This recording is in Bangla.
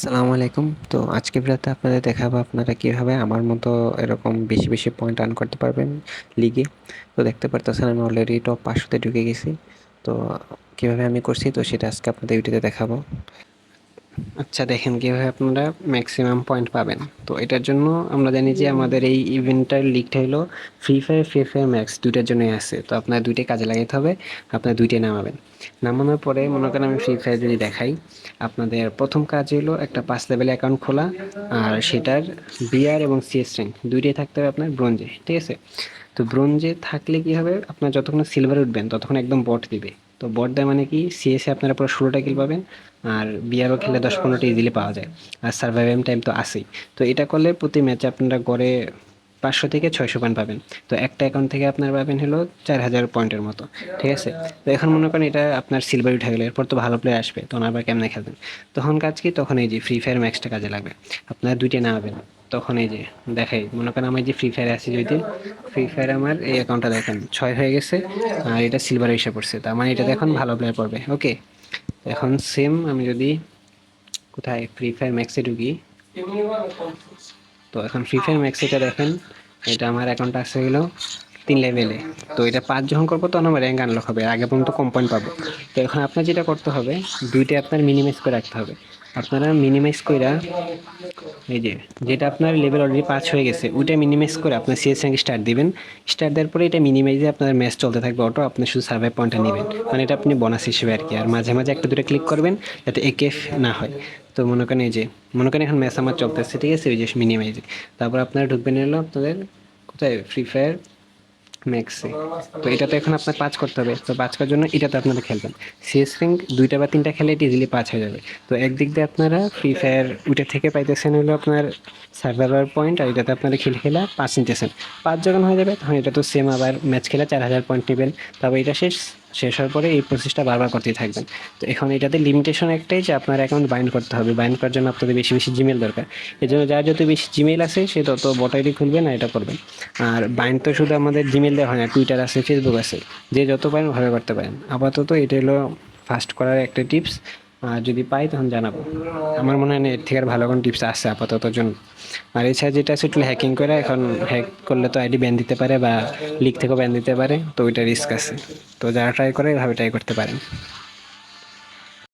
আসসালামু আলাইকুম। তো আজকের ভিডিওতে আপনাদের দেখাবো আপনারা কিভাবে আমার মতো এরকম বেশি বেশি পয়েন্ট আর্ন করতে পারবেন লিগে। তো দেখতে পারতেছেন আমি অলরেডি টপ 500-তে ঢুকে গেছি। তো কিভাবে আমি করছি তো সেটা আজকে আপনাদের ভিডিওতে দেখাবো। আচ্ছা, দেখেন কিভাবে আপনারা ম্যাক্সিমাম পয়েন্ট পাবেন। তো এটার জন্য আমরা জানি যে আমাদের এই ইভেন্টটার লিগটা হলো ফ্রি ফায়ার ম্যাক্স দুইটার জন্যই আছে। তো আপনার দুইটাই কাজে লাগাইতে হবে, আপনার দুইটাই নামাবেন। নামানোর পরে মনে করেন আমি ফ্রি ফায়ার যদি দেখাই, আপনাদের প্রথম কাজ হলো একটা 5 লেভেল অ্যাকাউন্ট খোলা, আর সেটার বিআর এবং সিএস র্যাঙ্ক দুইটাই থাকতে হবে আপনার ব্রোঞ্জে, ঠিক আছে? তো ব্রোঞ্জে থাকলে কি হবে, আপনার যতক্ষণ সিলভারে উঠবেন ততক্ষণ একদম বট দিবে। তো বট দেয় মানে কি, সিএসে আপনারা পুরো 16টা কিল পাবেন, আর বিআরও খেলে 10-15টা ইজিলি পাওয়া যায়। আর সার্ভাইভিং টাইম তো আছেই। তো এটা করলে প্রতি ম্যাচে আপনারা গড়ে 500 থেকে 600 পয়েন্ট পাবেন। তো একটা অ্যাকাউন্ট থেকে আপনার পাবেন হলো 4000 পয়েন্টের মতো, ঠিক আছে? তো এখন মনে করেন এটা আপনার সিলভার উঠে গেলে এরপর তো ভালো প্লেয়ার আসবে, তখন আবার কেমনে খেলবেন? তখন কাজ কি, তখন এই যে ফ্রি ফায়ার ম্যাক্সটা কাজে লাগবে। আপনারা দুইটা নামাবেন, তখন এই যে দেখাই, মনে করেন আমি যে ফ্রি ফায়ারে আছি, যদি ফ্রি ফায়ার আমার এই অ্যাকাউন্টটা দেখেন 6 হয়ে গেছে, আর এটা সিলভার এসে পড়ছে, তার মানে এটাতে এখন ভালো প্লেয়ার পড়বে। ওকে, এখন সেম আমি যদি কোথায় ফ্রি ফায়ার ম্যাক্সে ঢুকি, তো এখন ফ্রি ফায়ার ম্যাক্স এটা দেখেন, এটা আমার অ্যাকাউন্টটা আছে হলো 3 লেভেলে। তো এটা 5 যখন করবো তখন আমার র্যাঙ্ক আনলক হবে, আগে পর্যন্ত কম পয়েন্ট পাবো। তো এখন আপনার যেটা করতে হবে, দুইটা আপনার মিনিমাইজ করে রাখতে হবে। আপনারা মিনিমাইজ কইরা এই যে, যেটা আপনার লেভেল অলরেডি 5 হয়ে গেছে ওইটা মিনিমাইজ করে আপনার সিএস র্যাঙ্ক স্টার্ট দিবেন। স্টার্ট দেওয়ার পরে এটা মিনিমাইজে আপনার ম্যাচ চলতে থাকবে অটো, আপনি শুধু সার্ভাইভ পয়েন্টটা নেবেন, মানে এটা আপনি বোনাস হিসেবে আর কি। আর মাঝে মাঝে একটা দুটো ক্লিক করবেন যাতে একেএফ না হয়। তো মনে করেন এই যে, মনে করেন এখন ম্যাচ আমার চলতেছে, ঠিক আছে, ওই যে মিনিমাইজে। তারপর আপনারা ঢুকবেন হলো আপনাদের কোথায়, ফ্রি ফায়ার ম্যাক্সে। তো এটাতে এখন আপনার 5 করতে হবে। তো 5 করার জন্য এটাতে আপনারা খেলবেন। সিএস র্যাঙ্ক 2টা বা 3টা খেলে এটা ইজিলি 5 হয়ে যাবে। তো একদিক দিয়ে আপনারা ফ্রি ফায়ার ওইটা থেকে পাইতেছেন হলো আপনার সার্ভাইভার পয়েন্ট, আর এটাতে আপনারা খেলা 5 নিতেছেন। 5 যখন হয়ে যাবে তখন এটা তো সেম, আবার ম্যাচ খেলে 4000 পয়েন্ট নেবেন। তবে এটা শেষ, শেষ হওয়ার পরে এই প্রসেসটা বারবার করতেই থাকবেন। তো এখন এটাতে লিমিটেশন একটাই যে আপনার অ্যাকাউন্ট বাইন্ড করতে হবে। বাইন্ড করার জন্য আপনাদের বেশি বেশি জিমেল দরকার। এই জন্য যার যত বেশি জিমেল আছে সে তত বট আইডি খুলবেন আর এটা করবেন। আর বাইন্ড তো শুধু আমাদের জিমেল দেওয়া হয় না, টুইটার আছে, ফেসবুক আছে, যে যত পারেন ভাবে করতে পারেন। আপাতত এটা হলো ফার্স্ট করার একটা টিপস। আর যদি পাই তখন জানাবো। আমার মনে হয় না এর থেকে আর ভালো কোনো টিপস আছে আপাতত জন্য। আর এছাড়া যেটা আছে একটু হ্যাকিং করে, এখন হ্যাক করলে তো আইডি ব্যান দিতে পারে বা লিক থেকেও ব্যান দিতে পারে, তো ওইটা রিস্ক আছে। তো যারা ট্রাই করে এভাবে ট্রাই করতে পারেন।